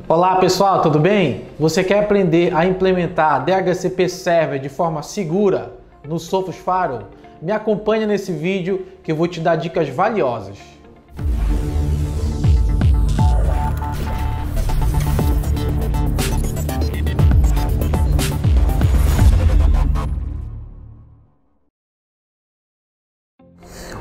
Olá pessoal, tudo bem? Você quer aprender a implementar DHCP Server de forma segura no Sophos Pharo? Me acompanhe nesse vídeo que eu vou te dar dicas valiosas.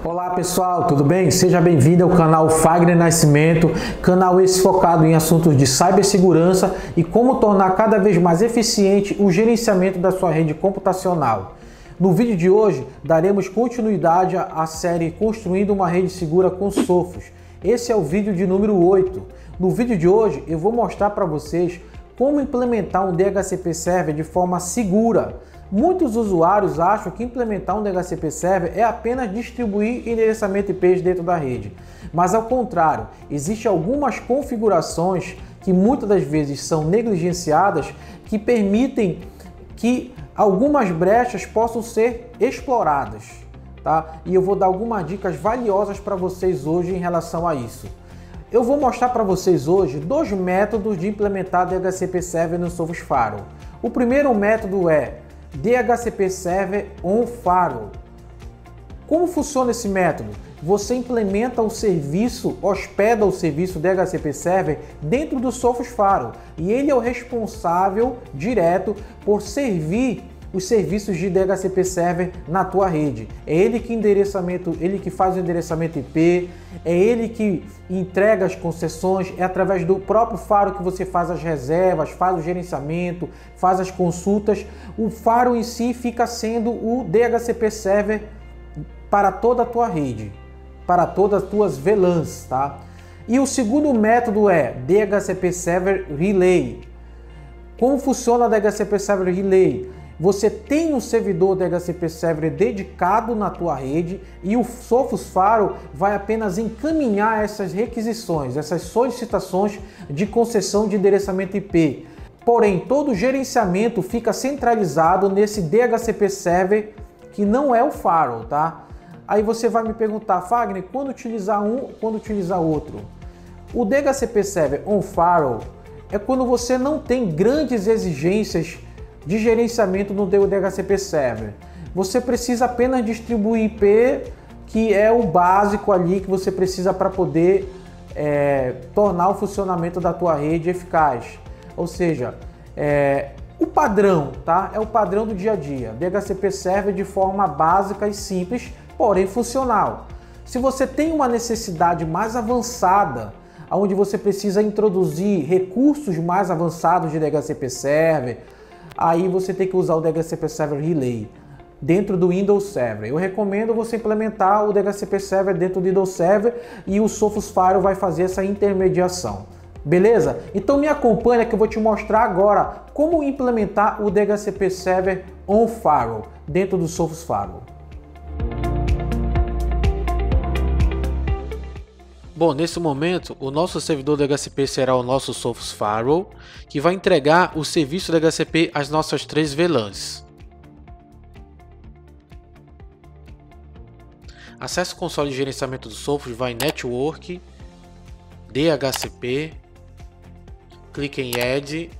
Olá pessoal, tudo bem? Seja bem-vindo ao canal Fagner Nascimento, canal esse focado em assuntos de cibersegurança e como tornar cada vez mais eficiente o gerenciamento da sua rede computacional. No vídeo de hoje, daremos continuidade à série Construindo uma Rede Segura com Sophos. Esse é o vídeo de número 8. No vídeo de hoje, eu vou mostrar para vocês como implementar um DHCP Server de forma segura. Muitos usuários acham que implementar um DHCP Server é apenas distribuir endereçamento IP dentro da rede. Mas ao contrário, existem algumas configurações que muitas das vezes são negligenciadas que permitem que algumas brechas possam ser exploradas, tá? E eu vou dar algumas dicas valiosas para vocês hoje em relação a isso. Eu vou mostrar para vocês hoje dois métodos de implementar DHCP Server no Sophos Pharo. O primeiro método é DHCP Server on Pharo. Como funciona esse método? Você implementa o serviço, hospeda o serviço DHCP Server dentro do Sophos Pharo e ele é o responsável direto por servir os serviços de DHCP Server na tua rede. É ele que faz o endereçamento IP, é ele que entrega as concessões, é através do próprio Pharo que você faz as reservas, faz o gerenciamento, faz as consultas. O Pharo em si fica sendo o DHCP Server para toda a tua rede, para todas as tuas VLANs, tá? E o segundo método é DHCP Server Relay. Como funciona o DHCP Server Relay? Você tem um servidor DHCP Server dedicado na tua rede e o Sophos Pharo vai apenas encaminhar essas requisições, essas solicitações de concessão de endereçamento IP. Porém, todo o gerenciamento fica centralizado nesse DHCP Server que não é o Pharo, tá? Aí você vai me perguntar, Fagner, quando utilizar um, quando utilizar outro? O DHCP Server on Pharo é quando você não tem grandes exigências de gerenciamento no DHCP Server. Você precisa apenas distribuir IP, que é o básico ali que você precisa para poder tornar o funcionamento da tua rede eficaz. Ou seja, o padrão, tá? É o padrão do dia a dia. DHCP Server de forma básica e simples, porém funcional. Se você tem uma necessidade mais avançada, onde você precisa introduzir recursos mais avançados de DHCP Server, aí você tem que usar o DHCP Server Relay dentro do Windows Server. Eu recomendo você implementar o DHCP Server dentro do Windows Server e o Sophos Pharo vai fazer essa intermediação. Beleza? Então me acompanha que eu vou te mostrar agora como implementar o DHCP Server on Pharo dentro do Sophos Pharo. Bom, nesse momento, o nosso servidor DHCP será o nosso Sophos Pharo, que vai entregar o serviço DHCP às nossas 3 VLANs. Acesse o console de gerenciamento do Sophos, vai em Network, DHCP, clique em Add,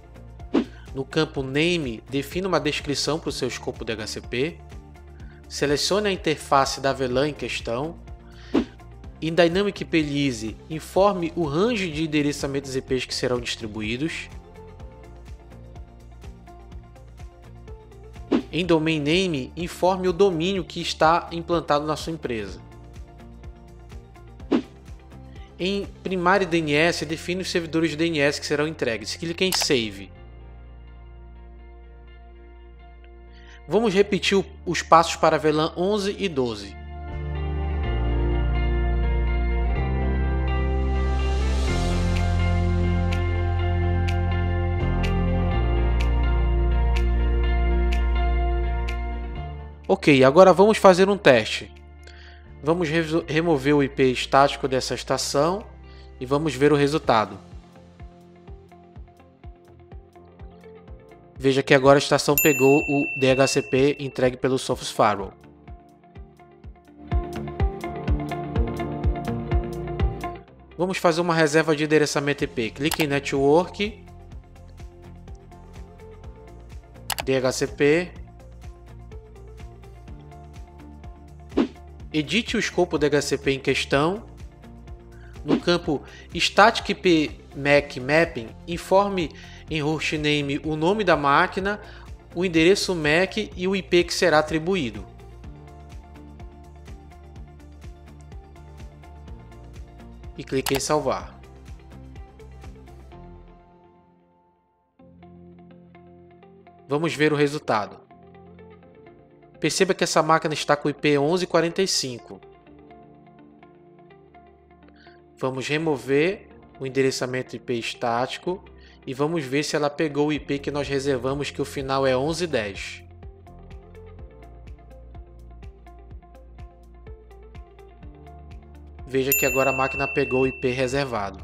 no campo Name, defina uma descrição para o seu escopo DHCP, selecione a interface da VLAN em questão. Em Dynamic IP List, informe o range de endereçamentos IPs que serão distribuídos. Em Domain Name, informe o domínio que está implantado na sua empresa. Em Primary DNS, define os servidores de DNS que serão entregues. Clique em Save. Vamos repetir os passos para a VLAN 11 e 12. Ok, agora vamos fazer um teste. Vamos remover o IP estático dessa estação e vamos ver o resultado. Veja que agora a estação pegou o DHCP entregue pelo Sophos Pharo. Vamos fazer uma reserva de endereçamento IP. Clique em Network, DHCP, edite o escopo DHCP em questão. No campo Static IP MAC Mapping, informe em hostname o nome da máquina, o endereço MAC e o IP que será atribuído. E clique em salvar. Vamos ver o resultado. Perceba que essa máquina está com o IP 1145. Vamos remover o endereçamento IP estático e vamos ver se ela pegou o IP que nós reservamos, que o final é 1110. Veja que agora a máquina pegou o IP reservado.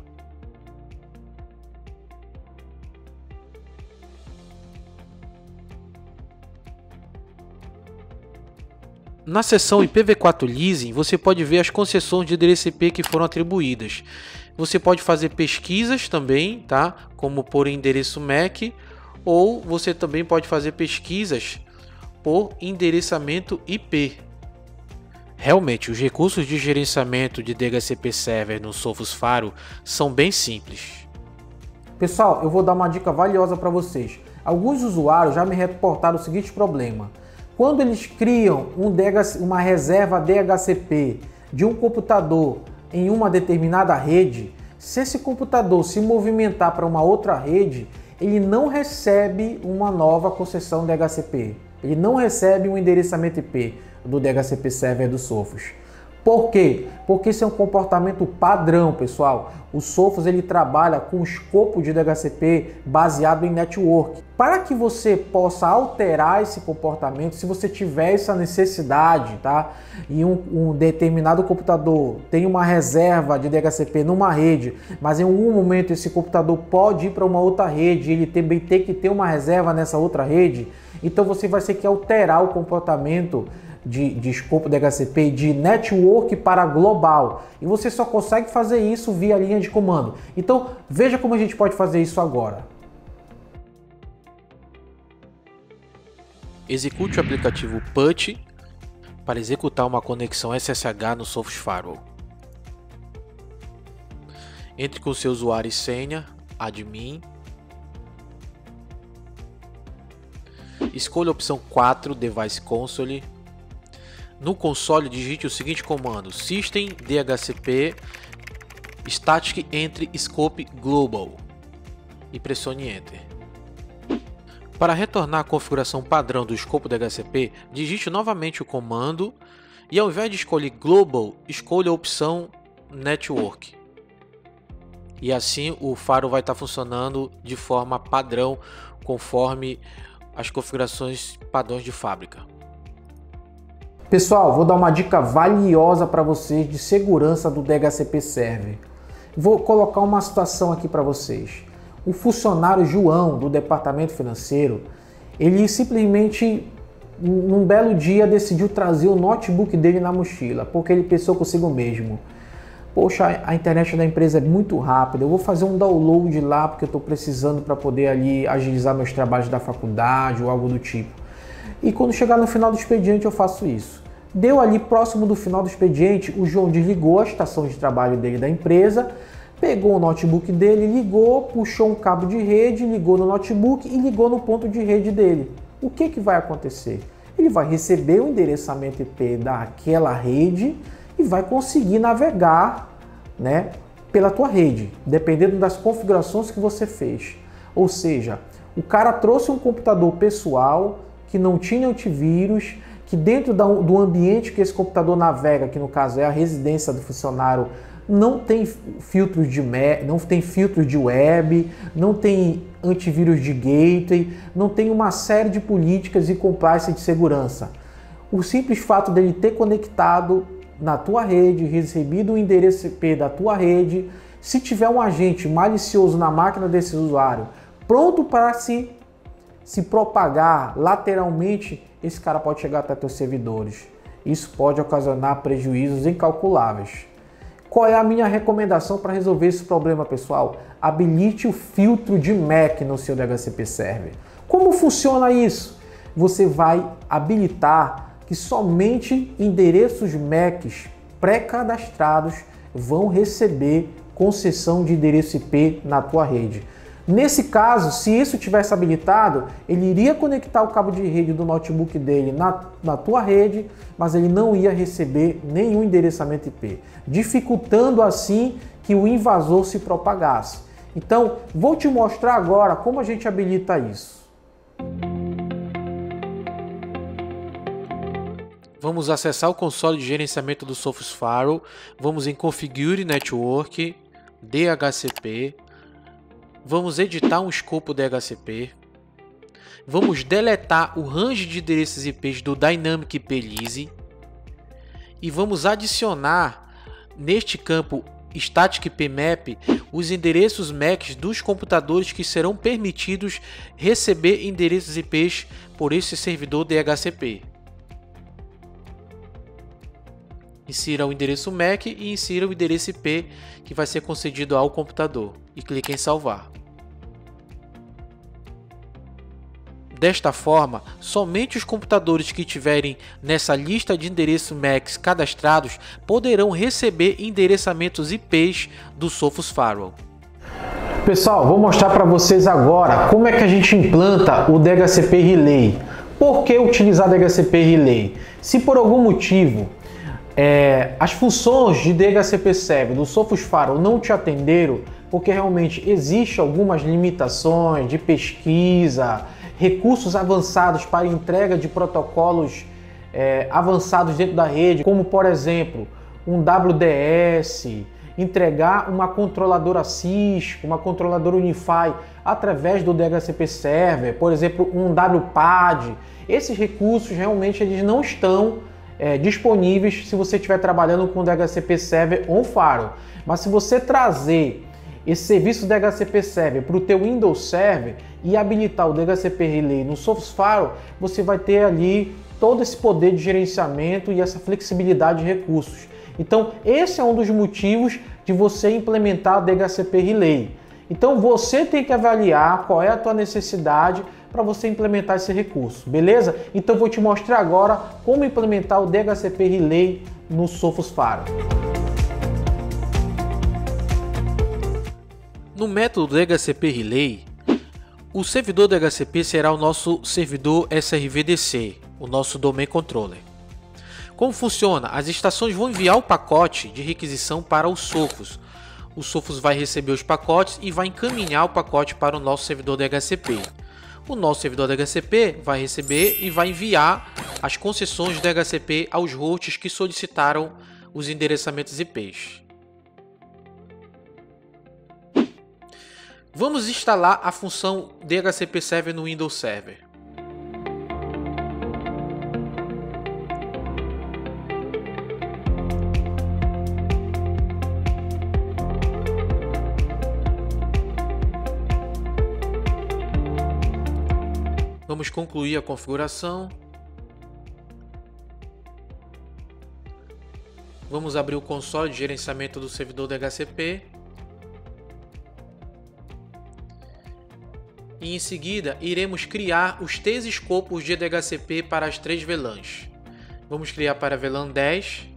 Na seção IPv4 Leasing, você pode ver as concessões de endereço IP que foram atribuídas. Você pode fazer pesquisas também, tá? Como por endereço MAC, ou você também pode fazer pesquisas por endereçamento IP. Realmente, os recursos de gerenciamento de DHCP Server no Sophos Pharo são bem simples. Pessoal, eu vou dar uma dica valiosa para vocês. Alguns usuários já me reportaram o seguinte problema. Quando eles criam uma reserva DHCP de um computador em uma determinada rede, se esse computador se movimentar para uma outra rede, ele não recebe uma nova concessão DHCP. Ele não recebe um endereçamento IP do DHCP Server do Sophos. Por quê? Porque esse é um comportamento padrão, pessoal. O Sophos ele trabalha com escopo de DHCP baseado em network. Para que você possa alterar esse comportamento, se você tiver essa necessidade, tá? E um determinado computador tem uma reserva de DHCP numa rede, mas em algum momento esse computador pode ir para uma outra rede, ele também tem que ter uma reserva nessa outra rede, então você vai ter que alterar o comportamento de escopo DHCP de network para global, e você só consegue fazer isso via linha de comando. Então veja como a gente pode fazer isso agora. Execute o aplicativo PUT para executar uma conexão SSH no Sophos Pharo. Entre com seu usuário e senha, admin. Escolha a opção 4, Device Console. No console, digite o seguinte comando: System DHCP Static Entry Scope Global e pressione Enter. Para retornar à configuração padrão do escopo DHCP, digite novamente o comando e, ao invés de escolher Global, escolha a opção Network. E assim o Pharo vai estar funcionando de forma padrão, conforme as configurações padrões de fábrica. Pessoal, vou dar uma dica valiosa para vocês de segurança do DHCP Server. Vou colocar uma situação aqui para vocês. O funcionário João do departamento financeiro, ele simplesmente num belo dia decidiu trazer o notebook dele na mochila, porque ele pensou consigo mesmo: poxa, a internet da empresa é muito rápida, eu vou fazer um download lá porque eu estou precisando para poder ali agilizar meus trabalhos da faculdade ou algo do tipo. E quando chegar no final do expediente eu faço isso. Deu ali próximo do final do expediente, o João desligou a estação de trabalho dele da empresa, pegou o notebook dele, ligou, puxou um cabo de rede, ligou no notebook e ligou no ponto de rede dele. O que vai acontecer? Ele vai receber o endereçamento IP daquela rede e vai conseguir navegar, né, pela tua rede, dependendo das configurações que você fez. Ou seja, o cara trouxe um computador pessoal que não tinha antivírus, que dentro do ambiente que esse computador navega, que no caso é a residência do funcionário, não tem filtros de web, não tem antivírus de gateway, não tem uma série de políticas e compliance de segurança. O simples fato dele ter conectado na tua rede, recebido o endereço IP da tua rede, se tiver um agente malicioso na máquina desse usuário, pronto para se propagar lateralmente, esse cara pode chegar até teus servidores. Isso pode ocasionar prejuízos incalculáveis. Qual é a minha recomendação para resolver esse problema, pessoal? Habilite o filtro de MAC no seu DHCP Server. Como funciona isso? Você vai habilitar que somente endereços MACs pré-cadastrados vão receber concessão de endereço IP na tua rede. Nesse caso, se isso tivesse habilitado, ele iria conectar o cabo de rede do notebook dele na tua rede, mas ele não ia receber nenhum endereçamento IP, dificultando assim que o invasor se propagasse. Então, vou te mostrar agora como a gente habilita isso. Vamos acessar o console de gerenciamento do Sophos Firewall, vamos em Configure Network, DHCP, vamos editar um escopo DHCP, vamos deletar o range de endereços IPs do Dynamic IP Lise e vamos adicionar neste campo Static IP Map os endereços MACs dos computadores que serão permitidos receber endereços IPs por esse servidor DHCP. Insira o endereço MAC e insira o endereço IP que vai ser concedido ao computador e clique em salvar. Desta forma, somente os computadores que tiverem nessa lista de endereços MACs cadastrados poderão receber endereçamentos IPs do Sophos Firewall. Pessoal, vou mostrar para vocês agora como é que a gente implanta o DHCP Relay. Por que utilizar DHCP Relay? Se por algum motivo as funções de DHCP Server do Sophos Firewall não te atenderam, porque realmente existe algumas limitações de pesquisa, recursos avançados para entrega de protocolos avançados dentro da rede, como por exemplo um WDS, entregar uma controladora Cisco, uma controladora Unify através do DHCP Server, por exemplo um WPAD. Esses recursos realmente eles não estão disponíveis se você estiver trabalhando com o DHCP Server on Firewall. Mas se você trazer esse serviço DHCP Server para o teu Windows Server e habilitar o DHCP Relay no Sophos Firewall, você vai ter ali todo esse poder de gerenciamento e essa flexibilidade de recursos. Então esse é um dos motivos de você implementar o DHCP Relay. Então você tem que avaliar qual é a tua necessidade para você implementar esse recurso, beleza? Então vou te mostrar agora como implementar o DHCP Relay no Sophos Firewall. No método DHCP Relay, o servidor DHCP será o nosso servidor SRVDC, o nosso Domain Controller. Como funciona? As estações vão enviar o pacote de requisição para o Sophos. O Sophos vai receber os pacotes e vai encaminhar o pacote para o nosso servidor DHCP. O nosso servidor DHCP vai receber e vai enviar as concessões DHCP aos hosts que solicitaram os endereçamentos IPs. Vamos instalar a função DHCP Server no Windows Server. Vamos concluir a configuração. Vamos abrir o console de gerenciamento do servidor DHCP. E em seguida iremos criar os 3 escopos de DHCP para as 3 VLANs. Vamos criar para a VLAN 10.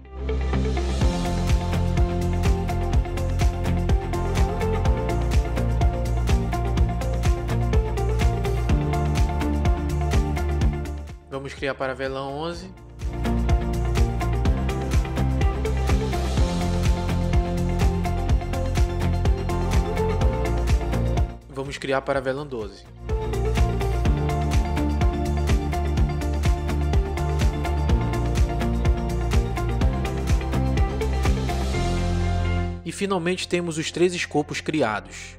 Vamos criar para a VLAN 11. Vamos criar para a VLAN 12. E finalmente temos os 3 escopos criados.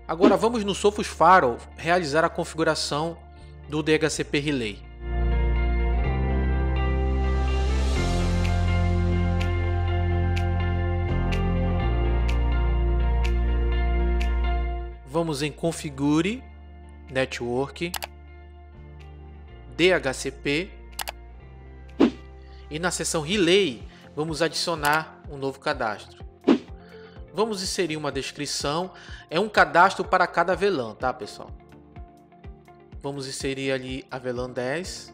Agora vamos no Sophos Firewall realizar a configuração do DHCP Relay. Vamos em Configure Network, DHCP E na seção Relay, vamos adicionar um novo cadastro. Vamos inserir uma descrição. É um cadastro para cada VLAN, tá, pessoal? Vamos inserir ali a VLAN 10.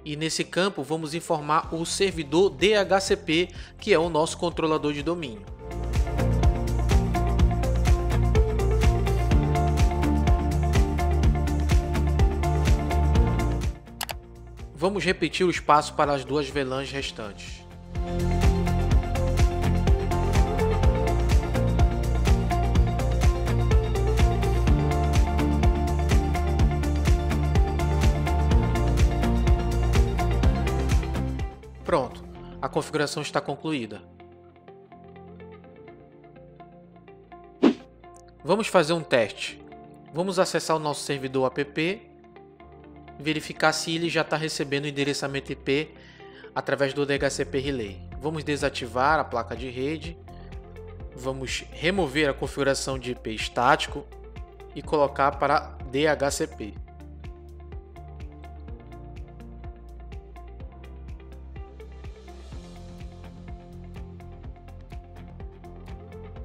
E nesse campo vamos informar o servidor DHCP, que é o nosso controlador de domínio. Vamos repetir o espaço para as duas VLANs restantes. Pronto, a configuração está concluída. Vamos fazer um teste. Vamos acessar o nosso servidor app, verificar se ele já está recebendo o endereçamento IP através do DHCP Relay. Vamos desativar a placa de rede, vamos remover a configuração de IP estático e colocar para DHCP.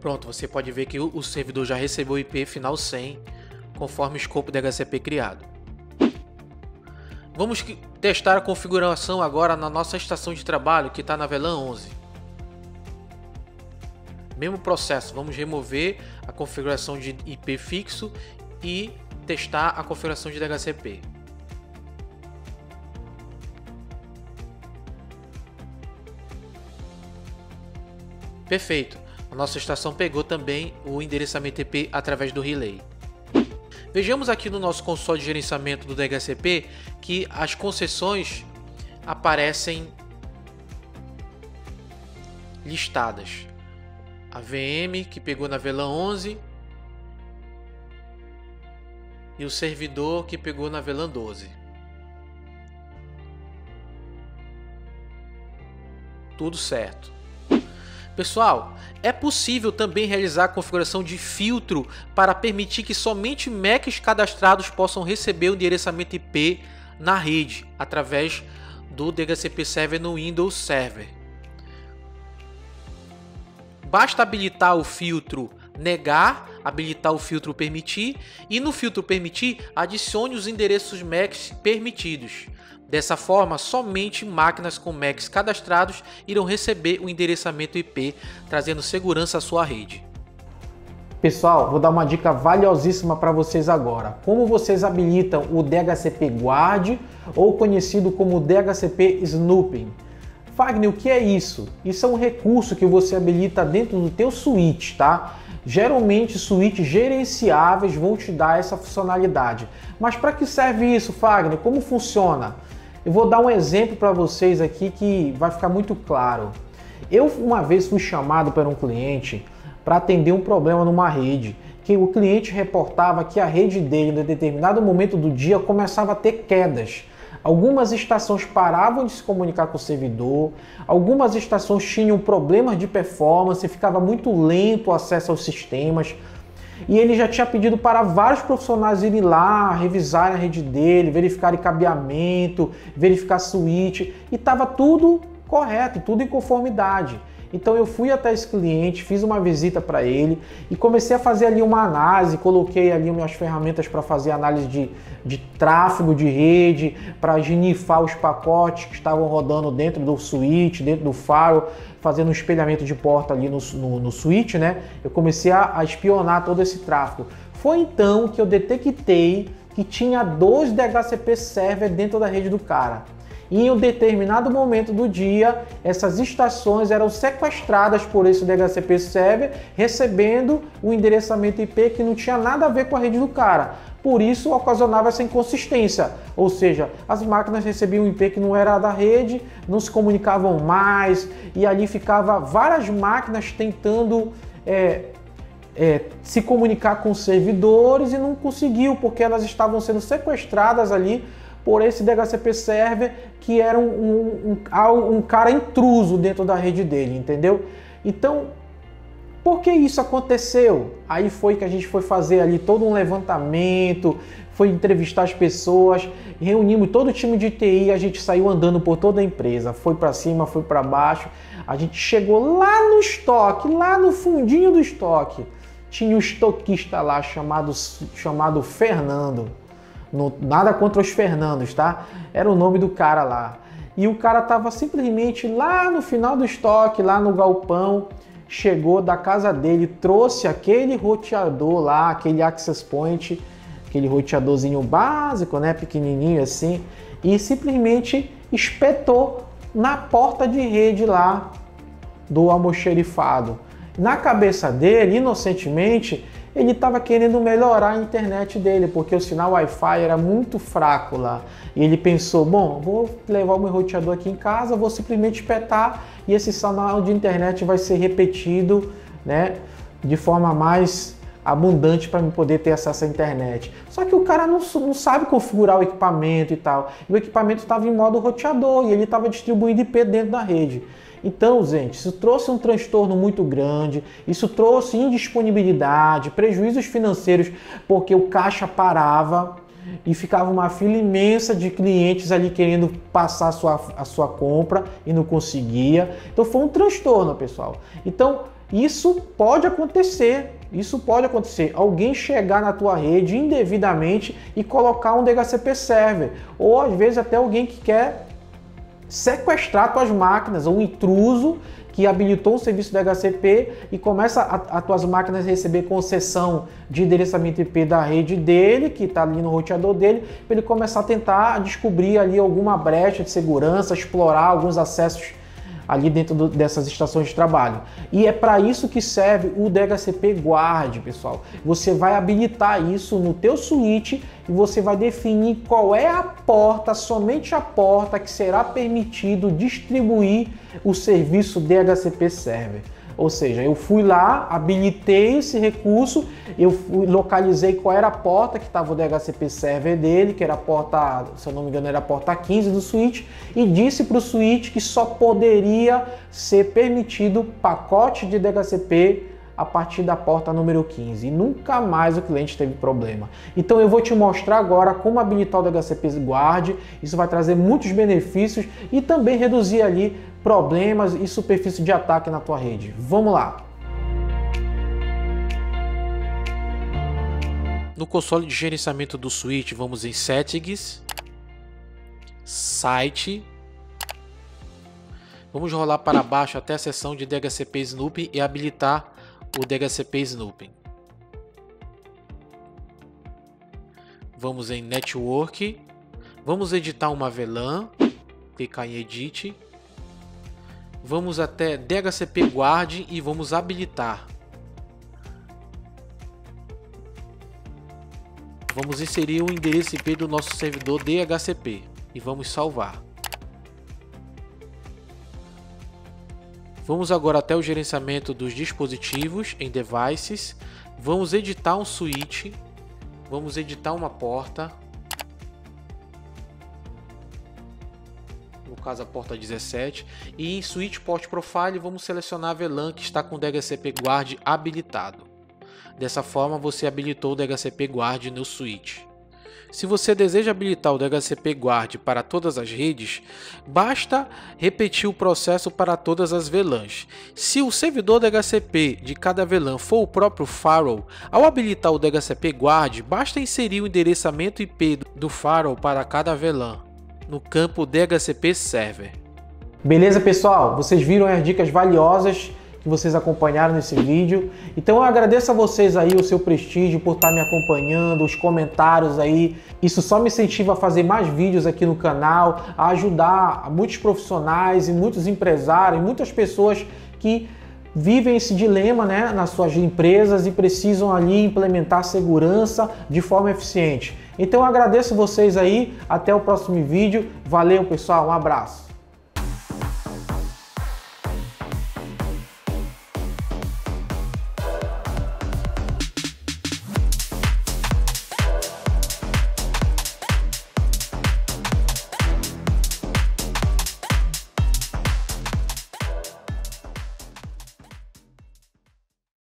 Pronto, você pode ver que o servidor já recebeu o IP final 100, conforme o escopo DHCP criado. Vamos testar a configuração agora na nossa estação de trabalho, que está na VLAN 11. Mesmo processo, vamos remover a configuração de IP fixo e testar a configuração de DHCP. Perfeito, a nossa estação pegou também o endereçamento IP através do Relay. Vejamos aqui no nosso console de gerenciamento do DHCP que as concessões aparecem listadas. A VM que pegou na VLAN 11 e o servidor que pegou na VLAN 12. Tudo certo. Pessoal, é possível também realizar a configuração de filtro para permitir que somente Macs cadastrados possam receber o endereçamento IP na rede através do DHCP Server no Windows Server. Basta habilitar o filtro negar, habilitar o filtro permitir e no filtro permitir adicione os endereços Macs permitidos. Dessa forma, somente máquinas com Macs cadastrados irão receber o endereçamento IP, trazendo segurança à sua rede. Pessoal, vou dar uma dica valiosíssima para vocês agora. Como vocês habilitam o DHCP Guard, ou conhecido como DHCP Snooping? Fagner, o que é isso? Isso é um recurso que você habilita dentro do teu switch, tá? Geralmente, switches gerenciáveis vão te dar essa funcionalidade. Mas para que serve isso, Fagner? Como funciona? Eu vou dar um exemplo para vocês aqui que vai ficar muito claro. Eu uma vez fui chamado por um cliente para atender um problema numa rede, que o cliente reportava que a rede dele, em determinado momento do dia, começava a ter quedas. Algumas estações paravam de se comunicar com o servidor, algumas estações tinham problemas de performance, ficava muito lento o acesso aos sistemas. E ele já tinha pedido para vários profissionais irem lá, revisarem a rede dele, verificarem cabeamento, verificar switch, e estava tudo correto, tudo em conformidade. Então eu fui até esse cliente, fiz uma visita para ele e comecei a fazer ali uma análise, coloquei ali minhas ferramentas para fazer análise de tráfego de rede, para ginifar os pacotes que estavam rodando dentro do switch, dentro do firewall, fazendo um espelhamento de porta ali no switch, né? Eu comecei a espionar todo esse tráfego. Foi então que eu detectei que tinha 2 DHCP server dentro da rede do cara. E em um determinado momento do dia, essas estações eram sequestradas por esse DHCP server, recebendo o endereçamento IP que não tinha nada a ver com a rede do cara. Por isso, ocasionava essa inconsistência, ou seja, as máquinas recebiam um IP que não era da rede, não se comunicavam mais, e ali ficava várias máquinas tentando se comunicar com os servidores e não conseguiu, porque elas estavam sendo sequestradas ali por esse DHCP server que era um cara intruso dentro da rede dele, entendeu? Então, Por que isso aconteceu? Aí foi que a gente foi fazer ali todo um levantamento, foi entrevistar as pessoas, reunimos todo o time de TI, a gente saiu andando por toda a empresa, foi para cima, foi para baixo, a gente chegou lá no estoque, lá no fundinho do estoque, tinha um estoquista lá chamado Fernando, nada contra os Fernandos, tá? Era o nome do cara lá. E o cara tava simplesmente lá no final do estoque, lá no galpão, chegou da casa dele, trouxe aquele roteador lá, aquele access point, aquele roteadorzinho básico, né, pequenininho assim, e simplesmente espetou na porta de rede lá do almoxerifado. Na cabeça dele, inocentemente, ele estava querendo melhorar a internet dele, porque o sinal Wi-Fi era muito fraco lá. E ele pensou, bom, vou levar o meu roteador aqui em casa, vou simplesmente espetar e esse sinal de internet vai ser repetido, né, de forma mais abundante para eu poder ter acesso à internet. Só que o cara não sabe configurar o equipamento e tal. E o equipamento estava em modo roteador e ele estava distribuindo IP dentro da rede. Então, gente, isso trouxe um transtorno muito grande, isso trouxe indisponibilidade, prejuízos financeiros, porque o caixa parava e ficava uma fila imensa de clientes ali querendo passar a sua compra e não conseguia. Então foi um transtorno, pessoal. Então isso pode acontecer. Isso pode acontecer, alguém chegar na tua rede indevidamente e colocar um DHCP server, ou às vezes até alguém que quer sequestrar tuas máquinas, ou um intruso que habilitou um serviço DHCP e começa a tuas máquinas a receber concessão de endereçamento IP da rede dele, que está ali no roteador dele, para ele começar a tentar descobrir ali alguma brecha de segurança, explorar alguns acessos ali dentro dessas estações de trabalho. E é para isso que serve o DHCP Guard, pessoal. Você vai habilitar isso no teu switch e você vai definir qual é a porta, somente a porta que será permitido distribuir o serviço DHCP Server. Ou seja, eu fui lá, habilitei esse recurso, localizei qual era a porta que estava o DHCP server dele, que era a porta, se eu não me engano, era a porta 15 do switch, e disse para o switch que só poderia ser permitido pacote de DHCP a partir da porta número 15. E nunca mais o cliente teve problema. Então eu vou te mostrar agora como habilitar o DHCP Guard. Isso vai trazer muitos benefícios e também reduzir ali problemas e superfície de ataque na tua rede. Vamos lá! No console de gerenciamento do switch, vamos em Settings, Site. Vamos rolar para baixo até a seção de DHCP Snooping e habilitar o DHCP Snooping. Vamos em Network. Vamos editar uma VLAN. Clicar em Edit. Vamos até DHCP Guard e vamos habilitar. Vamos inserir o endereço IP do nosso servidor DHCP e vamos salvar. Vamos agora até o gerenciamento dos dispositivos em Devices. Vamos editar um switch. Vamos editar uma porta. No caso a porta 17. E em Switch Port Profile vamos selecionar a VLAN que está com o DHCP Guard habilitado. Dessa forma você habilitou o DHCP Guard no switch. Se você deseja habilitar o DHCP Guard para todas as redes, basta repetir o processo para todas as VLANs. Se o servidor DHCP de cada VLAN for o próprio firewall, ao habilitar o DHCP Guard, basta inserir o endereçamento IP do firewall para cada VLAN no campo DHCP Server. Beleza, pessoal? Vocês viram as dicas valiosas que vocês acompanharam nesse vídeo. Então eu agradeço a vocês aí o seu prestígio por estar me acompanhando, os comentários aí. Isso só me incentiva a fazer mais vídeos aqui no canal, a ajudar muitos profissionais e muitos empresários, muitas pessoas que vivem esse dilema, né, nas suas empresas e precisam ali implementar segurança de forma eficiente. Então eu agradeço vocês aí, até o próximo vídeo. Valeu, pessoal, um abraço.